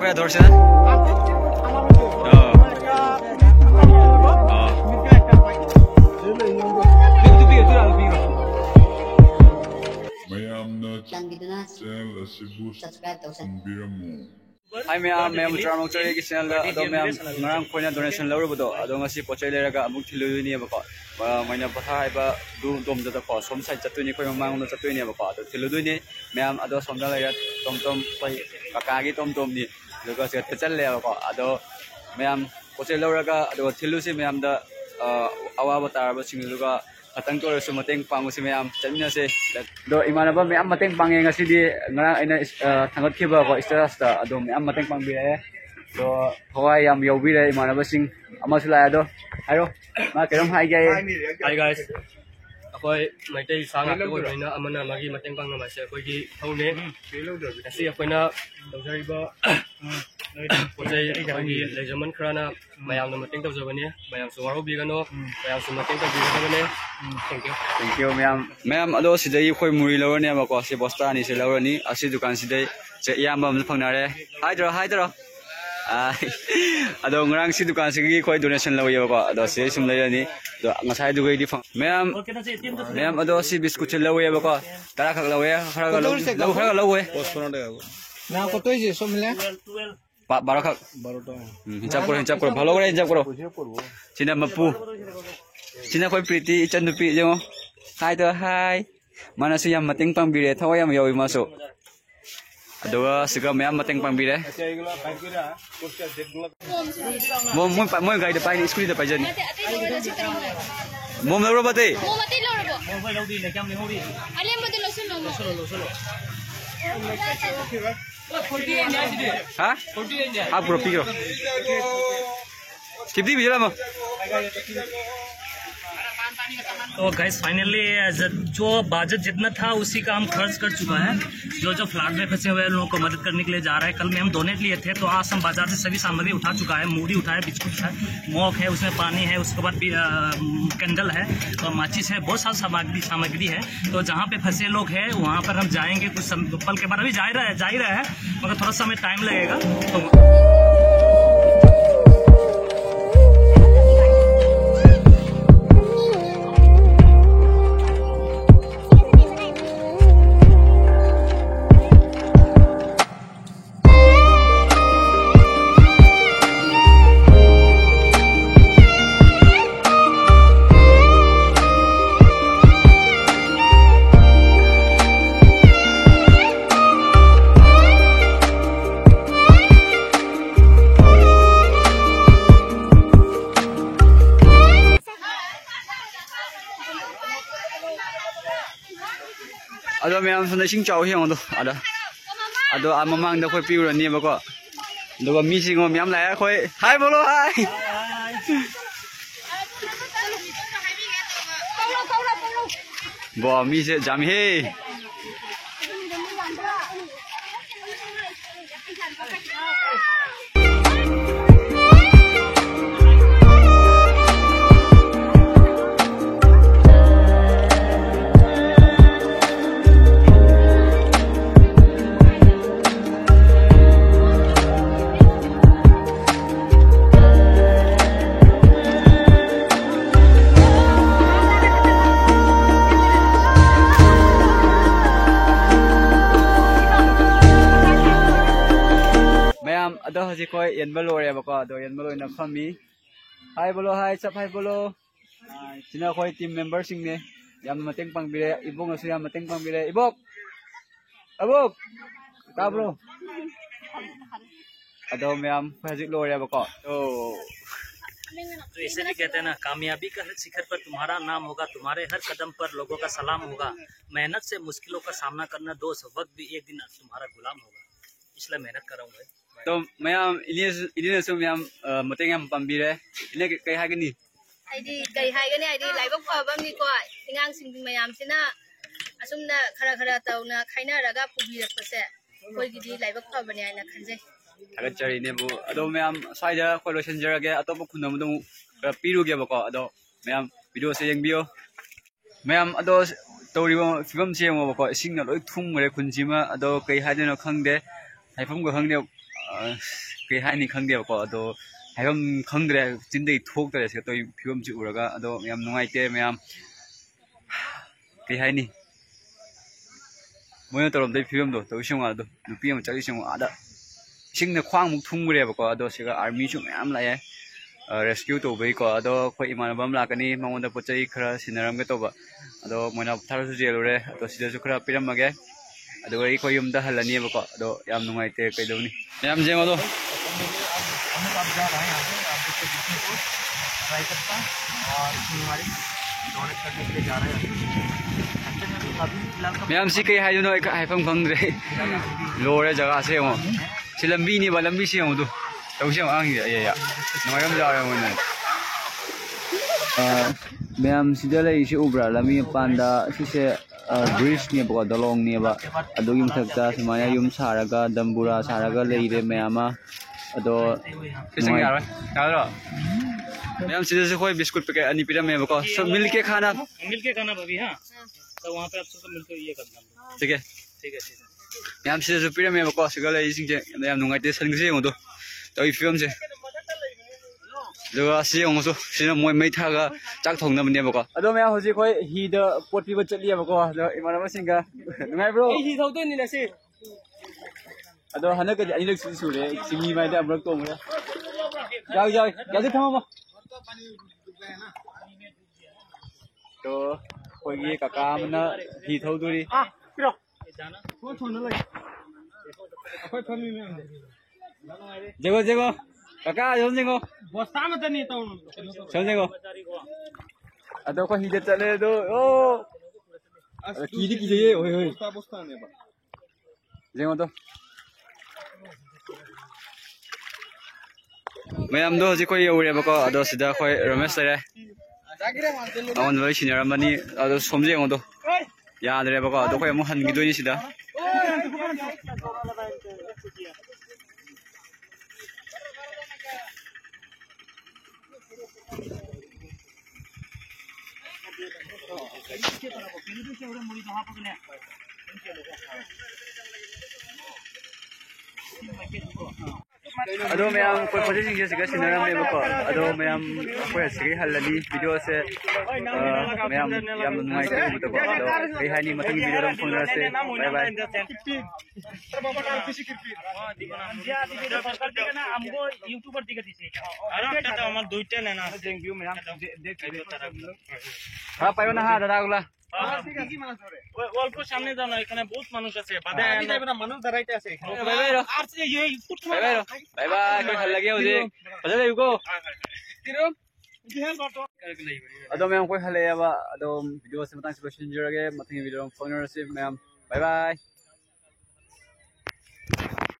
पे धरसे ना Hai ma'am drama चले की चैनल अदो मैम ngarang कोइना डोनेशन लौरबदो अदो ngasi पोचै लेरगा अमुक थिलुनि बको मैना पथा हाइबा दु दम जदा को सोम साइड चतुनि कोइ मांग न चतुनि बको अदो थिलुदुनि मैम अदो सोमदा लेरा टम टम कोइ काकागी टम टम नि लुगा से चले बको अदो मैम पोचै लौरगा अदो थिलुसि मैम दा अवाबा तारबा सिंगलुगा atang to resu mateng pangusi ma'am चमिना से दो इमानबा ma'am mateng pange ngasi di ngarang aina thangot khiba ko status ta ado ma'am mateng pang bire do hawai yam yobire imanaba sing amasu la ado ayo ma keram hai gai hi guys akoi maitai sang ko roina amana magi mateng pang ma se koi gi thone asi akoina dawjariba पोचै कोगी लेजमन खराना मयाम न मतेंग तबजबने मयाम सुवारो बिगनो मयाम सु मतेंग तबजबने thank you ma'am अदो Shidei खोइ मुरी लवरने बको से बस्ता नि से लवरनी असि दुकान सिदई जे याम बम फंगनारे हाइदरो अदो ngrang si दुकान सिगी खोइ डोनेशन लवय बको अदो से सुम लयनी दो ngasai दुगै दि फंग मैम अदो सि बिस्कुट लवय बको तारा खक लवय खरा लवय पोस्ट कोन ना कतई जे समले 12 खक 12 हिसाब करो भालो करे हिसाब करो सिना मपु सिना कोइ प्रीति इचन नुपि जेमो हाय तो हाय माना सु याम मतेंग पांबिरे थवा याम यoi मासो अदुगा सिगा मैम मतेंग पांबिरे मोम गाइड पाइन स्कूल द पाइजनी मोम लरो बते मोम लौदी ले क्याम ले होबी अले मते लोसलो हाँ? आप करो पी करो कितनी बिजला मो तो गाइस फाइनली जो बजट जितना था उसी का हम खर्च कर चुका है जो फ्लैट में फंसे हुए लोगों को मदद करने के लिए जा रहा है कल में हम डोनेट लिए थे तो आज हम बाजार से सभी सामग्री उठा चुका है मूढ़ी उठाया बिस्कुट है मोक है उसमें पानी है उसके बाद कैंडल है और माचिस है बहुत सारी सामग्री है तो जहाँ पे फंसे लोग हैं वहाँ पर हम जाएंगे कुछ पल के बाद अभी जा ही रहा है मगर थोड़ा सा हमें टाइम लगेगा तो अदो मैम सुन सिंग चाव हेंग दो अदो ममांग द खोइ पिउरनी बको दुगो मी सिंगो मैम लाया खोइ हाय बोलो हाय बो मी से जाम हे अदो हजी कोई येनबा लोरे बको अदो येनबा लोइना खमी हाय बोलो हाय सब हाय बोलो चिना कोई टीम मेंबर सिंग ने याम मतेंग पांगबिरे इबोंग असु याम मतेंग पांगबिरे इबोक अबोक ताब्रो अदो मैम हजी लोरे बको तो ऐसे भी कहते हैं ना कामयाबी का हर शिखर पर तुम्हारा नाम होगा तुम्हारे हर कदम पर लोगों का सलाम होगा मेहनत से मुश्किलों का सामना करना दोस्त वक्त भी एक दिन तुम्हारा गुलाम होगा इसलिए मेहनत कर रहा हूँ तो मैम इन्हें सो मैम मतेंग हम पंबिरे इन्हें कई हागनी आइडी कई हागनी आइडी लाइव फबमनी को इंगांग सिंग मैम सिना असुमना खरा तौना खाइनारगा पुबिरकपसे कोइगिदि लाइव फबनी आइना खनजे थागतचरी नेबु अदो मैम साइदा कोइ लोसनजरगे अतोप खुनमदु पिरुगे बको अदो मैम वीडियो से यंगबियो मैम अदो तौरिबो फिबम से यंगो बको सिंगना लोइ थुमरे खुनजिमा अदो कई हाइदनो खंगदे हाइफम गो खंगदे kay hai ni khang dia ko ado haibam khangdre chindai thokdre se toi phibam chi uraga ado yam nungai te mayam kay hai ni moyo torom dai phibam do to shung ado nupi am chali shung ada singna khwang muk thungre ba ko ado siga army chu mayam la ye rescue to bai ko ado khoi imanabam la kani mangonda pochai khara sinaram ge to ba ado moina thar su jelo re ado sida su khara piram mage ado ai ko yum da halani ba ko ado yam nungai te kai do ni yam jeng ado हम आप जा रहे हैं यहाँ पे आप देखिए बिस्मिलपुर रायकत्ता और शिववाड़ी डोनेट करने के लिए जा रहे हैं अभी फिलहाल मैम सी कई हाइनो हाइफम खंगरे लोरे जगह से हो सी लंबी नि बा लंबी से हो दो तौसे आंग या या नोयम जा रहे हो मैम सिदा ले इसे उब्रा लमी पांडा सिसे ब्रिज ने बको दलोंग ने बा अदो युम थकता समाया युम सारागा दंबुरा सारागा लेइरे मैमा अदो किसंग यार यारो मैम सिदा से कोई बिस्कुट पैकेट अनि पिरा में बको सब मिलके खाना भाभी हां तो वहां पे आप सबको मिलकर ये करना ठीक है ठीक है मैम सिदा से पिरा में बको सिगा ले इसिंग जे मैम नुंगाई ते सन से हो दो तो ई फिल्म से से होंसो सिना मोय मै थागा चाक थोंगनबने बको अदो मैम होजि कोई ही द पोटी ब चली बको इमानबा सिंगा नुंगाई ब्रो ही थौते नि लसे अदो हनक के अनि लक सुरे सिमी माइ दा ब्रक तो मोया जाओ जाओ जल्दी थमो तो कोई ये काका मना ही थौदुरी पिरो जाना को छोन लगे कोई फैमिली में जेगो जेगो काका जोन जेगो बस्ता में तो नहीं तो चल जेगो अदो को ही चले दो ओ की ये ओए ओए बस्ता ने बा जेगो तो मैम दो जी कोई उरे बको अदो सिदा कोई रमेश रे अन लोई सिनियर मनी अदो समजे दो यादरे बको अदो कोई मु हनगी दोनि सिदा अदो मैम कोई पोजीशन के सिगा सिनरम ने बको अदो मैम कोई सिगे हल्लनी वीडियो से मैम याम नुंगाई के बतो अदो ए हानी मतंग वीडियो रम फोन से बाय बाय हमको यूट्यूबर दिखा दीजिए अरे टाटा हमार दुईटा ना ना थैंक यू मैम देख तारा हां पायो ना हां दादा गुला অল্প সামনে যাও না এখানে বহুত মানুষ আছে বাদে আমি যাবে না মানুষ দাঁড়াইতে আছে এখানে बाय बाय আর এই ফুট बाय बाय बाय बाय कोई हल्ला गया हो जे बजा ले को किरो दिहल बातो अदो मैम कोई हले याबा अदो वीडियो से मतंग से पैसेंजर के मतंग वीडियो फोन से मैम बाय बाय